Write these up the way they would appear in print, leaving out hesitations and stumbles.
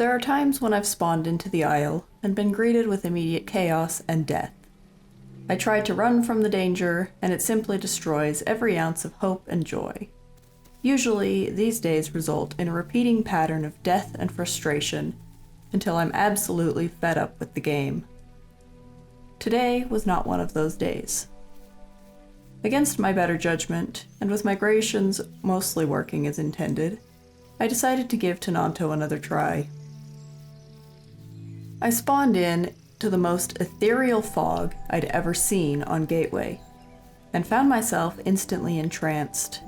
There are times when I've spawned into the Isle and been greeted with immediate chaos and death. I try to run from the danger, and it simply destroys every ounce of hope and joy. Usually, these days result in a repeating pattern of death and frustration until I'm absolutely fed up with the game. Today was not one of those days. Against my better judgment, and with migrations mostly working as intended, I decided to give Tenanto another try. I spawned in to the most ethereal fog I'd ever seen on Gateway, and found myself instantly entranced.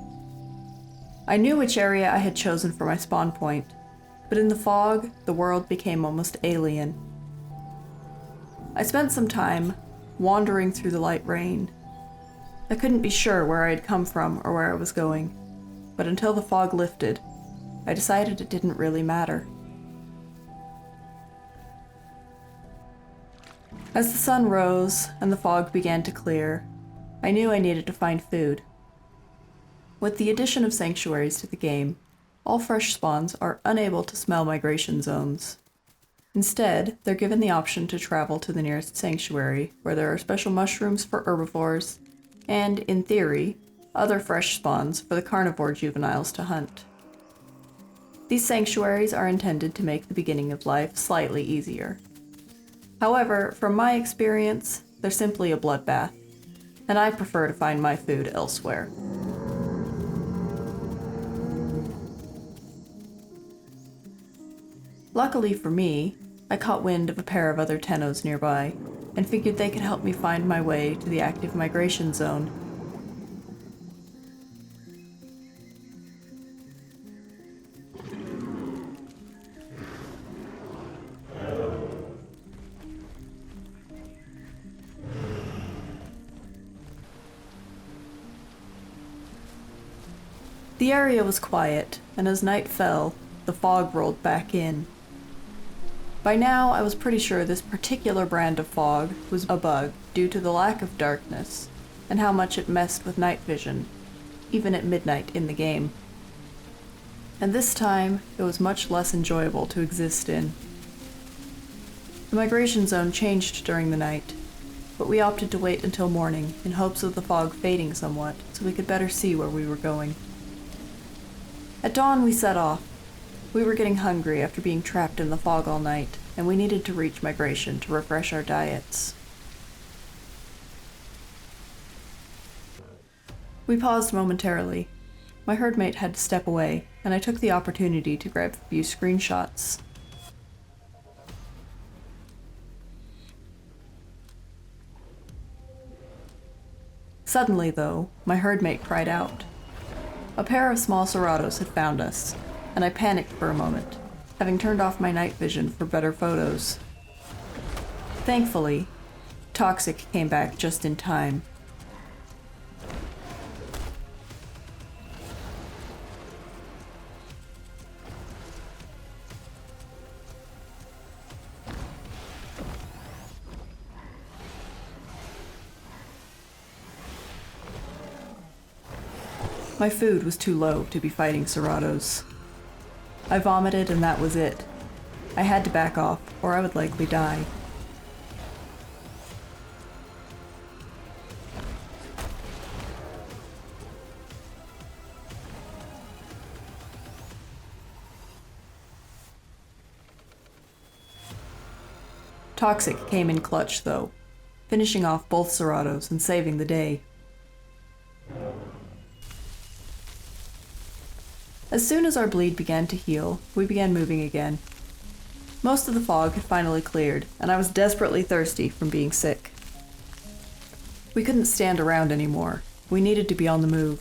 I knew which area I had chosen for my spawn point, but in the fog, the world became almost alien. I spent some time wandering through the light rain. I couldn't be sure where I had come from or where I was going, but until the fog lifted, I decided it didn't really matter. As the sun rose and the fog began to clear, I knew I needed to find food. With the addition of sanctuaries to the game, all fresh spawns are unable to smell migration zones. Instead, they're given the option to travel to the nearest sanctuary, where there are special mushrooms for herbivores, and, in theory, other fresh spawns for the carnivore juveniles to hunt. These sanctuaries are intended to make the beginning of life slightly easier. However, from my experience, they're simply a bloodbath, and I prefer to find my food elsewhere. Luckily for me, I caught wind of a pair of other tenos nearby, and figured they could help me find my way to the active migration zone. The area was quiet, and as night fell, the fog rolled back in. By now, I was pretty sure this particular brand of fog was a bug due to the lack of darkness, and how much it messed with night vision, even at midnight in the game. And this time, it was much less enjoyable to exist in. The migration zone changed during the night, but we opted to wait until morning in hopes of the fog fading somewhat so we could better see where we were going. At dawn, we set off. We were getting hungry after being trapped in the fog all night, and we needed to reach migration to refresh our diets. We paused momentarily. My herdmate had to step away, and I took the opportunity to grab a few screenshots. Suddenly, though, my herdmate cried out. A pair of small ceratos had found us, and I panicked for a moment, having turned off my night vision for better photos. Thankfully, Toxic came back just in time. My food was too low to be fighting ceratos. I vomited and that was it. I had to back off, or I would likely die. Toxic came in clutch, though, finishing off both ceratos and saving the day. As soon as our bleed began to heal, we began moving again. Most of the fog had finally cleared, and I was desperately thirsty from being sick. We couldn't stand around anymore. We needed to be on the move.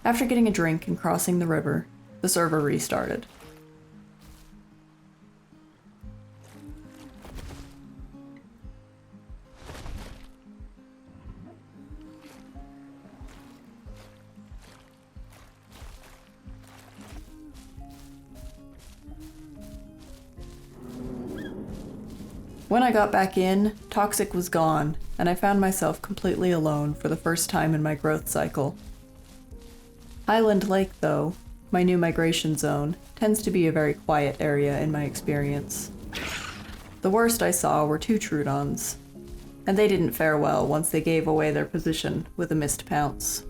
After getting a drink and crossing the river, the server restarted. When I got back in, Toxic was gone, and I found myself completely alone for the first time in my growth cycle. Highland Lake, though, my new migration zone, tends to be a very quiet area in my experience. The worst I saw were 2 Trudons, and they didn't fare well once they gave away their position with a missed pounce.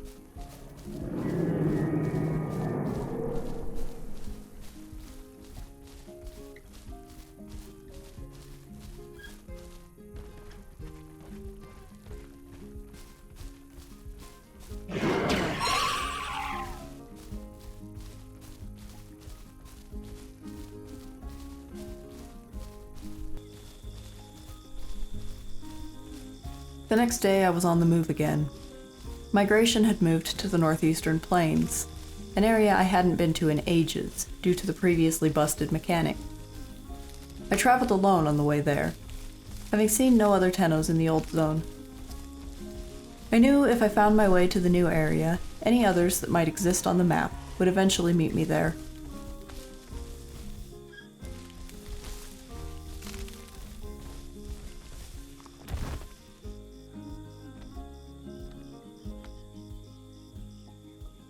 The next day I was on the move again. Migration had moved to the northeastern plains, an area I hadn't been to in ages due to the previously busted mechanic. I traveled alone on the way there, having seen no other tenos in the old zone. I knew if I found my way to the new area, any others that might exist on the map would eventually meet me there.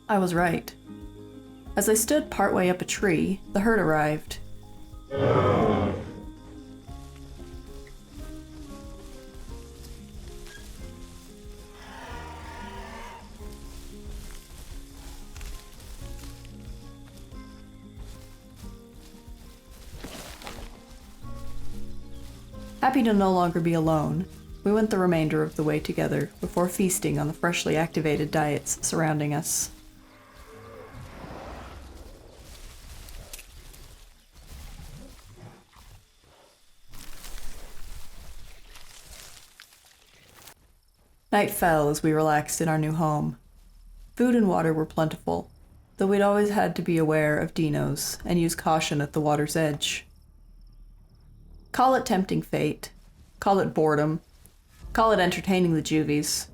I was right. As I stood partway up a tree, the herd arrived. Happy to no longer be alone, we went the remainder of the way together before feasting on the freshly activated diets surrounding us. Night fell as we relaxed in our new home. Food and water were plentiful, though we'd always had to be aware of dinos and use caution at the water's edge. Call it tempting fate, call it boredom, call it entertaining the juvies,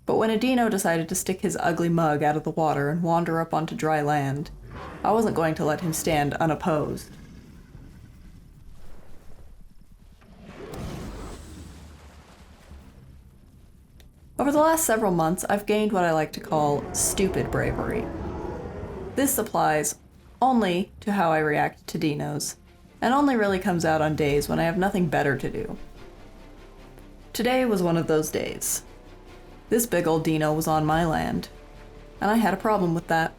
but when a dino decided to stick his ugly mug out of the water and wander up onto dry land, I wasn't going to let him stand unopposed. Over the last several months, I've gained what I like to call stupid bravery. This applies only to how I react to dinos, and only really comes out on days when I have nothing better to do. Today was one of those days. This big old dino was on my land, and I had a problem with that.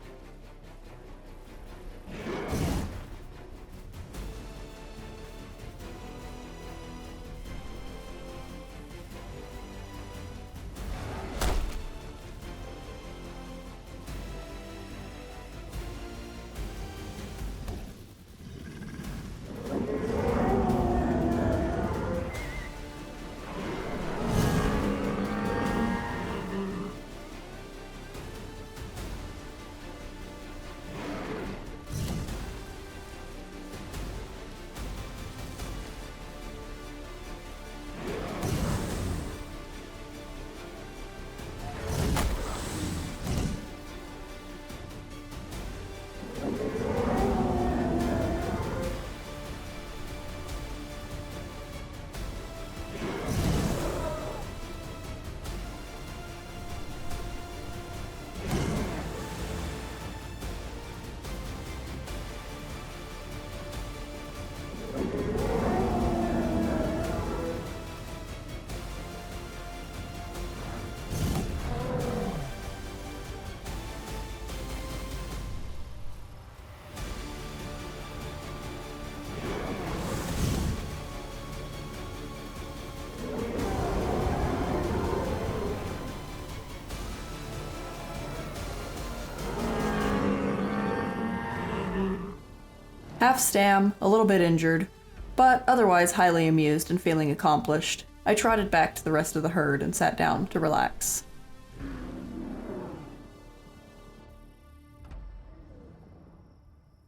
Half stam, a little bit injured, but otherwise highly amused and feeling accomplished, I trotted back to the rest of the herd and sat down to relax.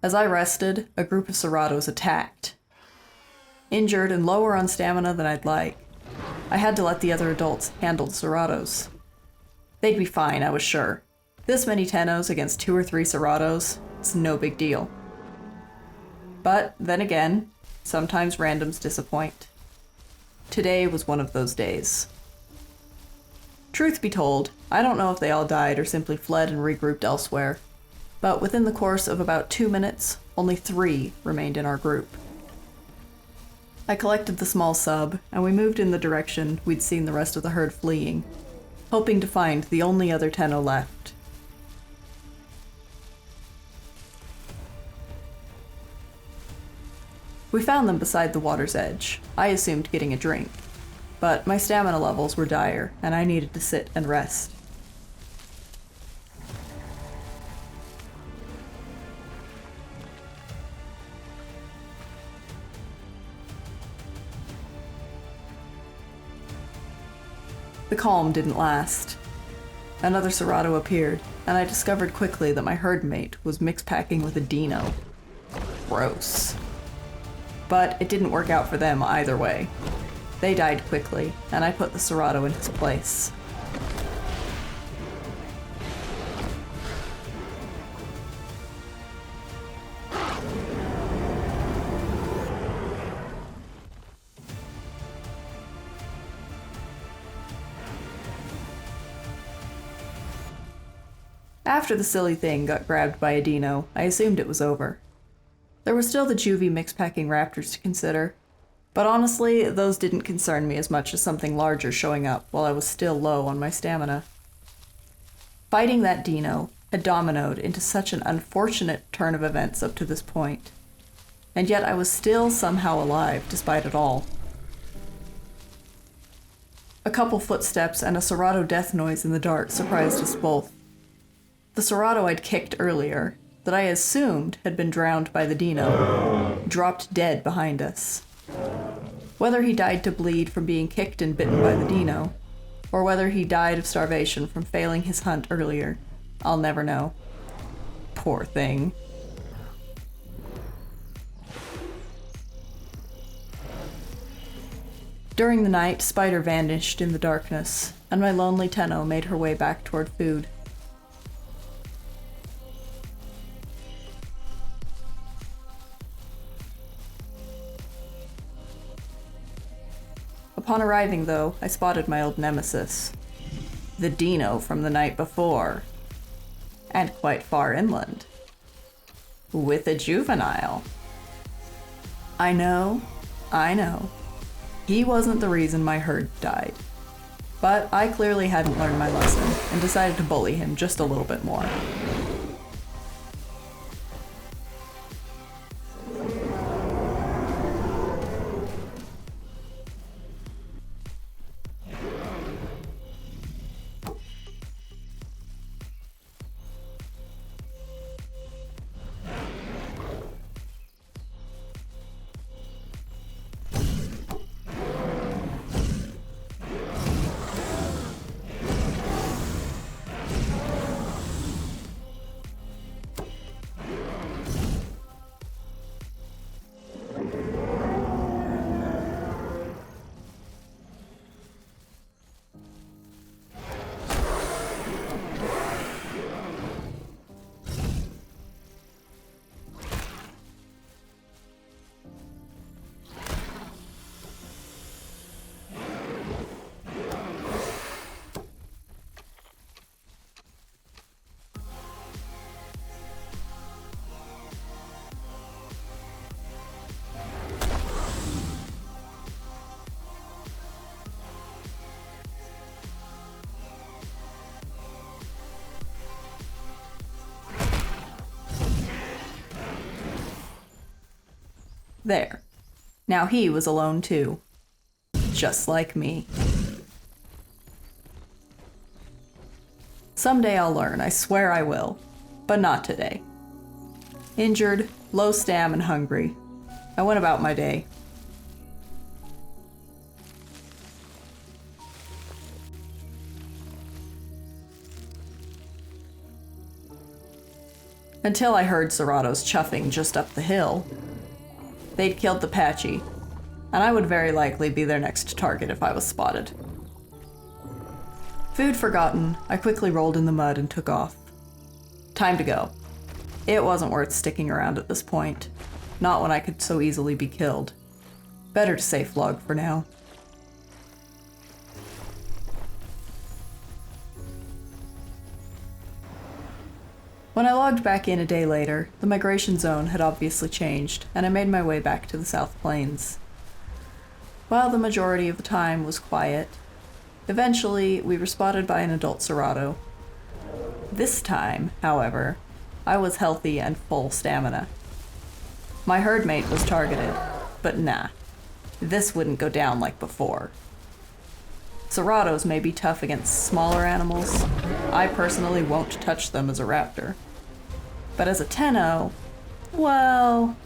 As I rested, a group of ceratos attacked. Injured and lower on stamina than I'd like, I had to let the other adults handle the ceratos. They'd be fine, I was sure. This many tenos against 2 or 3 ceratos, it's no big deal. But then again, sometimes randoms disappoint. Today was one of those days. Truth be told, I don't know if they all died or simply fled and regrouped elsewhere, but within the course of about 2 minutes, only 3 remained in our group. I collected the small sub, and we moved in the direction we'd seen the rest of the herd fleeing, hoping to find the only other teno left. We found them beside the water's edge. I assumed getting a drink, but my stamina levels were dire, and I needed to sit and rest. The calm didn't last. Another cerato appeared, and I discovered quickly that my herd mate was mix-packing with a dino. Gross. But it didn't work out for them either way. They died quickly, and I put the cerato in his place. After the silly thing got grabbed by a dino, I assumed it was over. There were still the juvie mix-packing raptors to consider, but honestly, those didn't concern me as much as something larger showing up while I was still low on my stamina. Fighting that dino had dominoed into such an unfortunate turn of events up to this point, and yet I was still somehow alive despite it all. A couple footsteps and a cerato death noise in the dark surprised us both. The cerato I'd kicked earlier, that I assumed had been drowned by the dino, dropped dead behind us. Whether he died to bleed from being kicked and bitten by the dino, or whether he died of starvation from failing his hunt earlier, I'll never know. Poor thing. During the night, Spider vanished in the darkness, and my lonely teno made her way back toward food. Upon arriving, though, I spotted my old nemesis. The dino from the night before. And quite far inland. With a juvenile. I know. He wasn't the reason my herd died. But I clearly hadn't learned my lesson, and decided to bully him just a little bit more. There. Now he was alone too. Just like me. Someday I'll learn, I swear I will. But not today. Injured, low stam, and hungry, I went about my day. Until I heard ceratos chuffing just up the hill. They'd killed the Patchy, and I would very likely be their next target if I was spotted. Food forgotten, I quickly rolled in the mud and took off. Time to go. It wasn't worth sticking around at this point, not when I could so easily be killed. Better to safe log for now. When I logged back in a day later, the migration zone had obviously changed, and I made my way back to the South Plains. While the majority of the time was quiet, eventually we were spotted by an adult cerato. This time, however, I was healthy and full stamina. My herdmate was targeted, but nah, this wouldn't go down like before. Ceratos may be tough against smaller animals. I personally won't touch them as a raptor. But as a teno, well...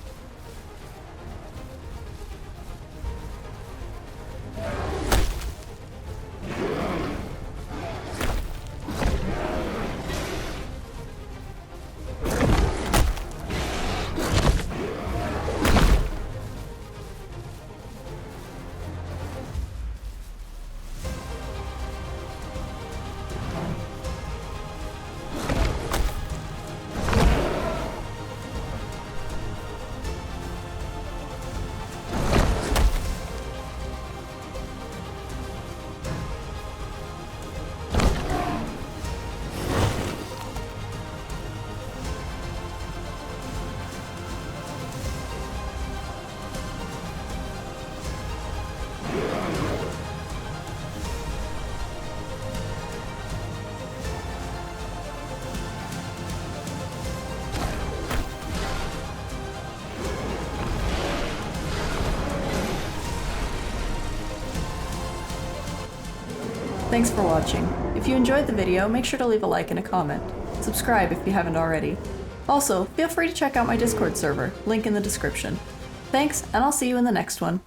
Thanks for watching. If you enjoyed the video, make sure to leave a like and a comment. Subscribe if you haven't already. Also, feel free to check out my Discord server, link in the description. Thanks, and I'll see you in the next one.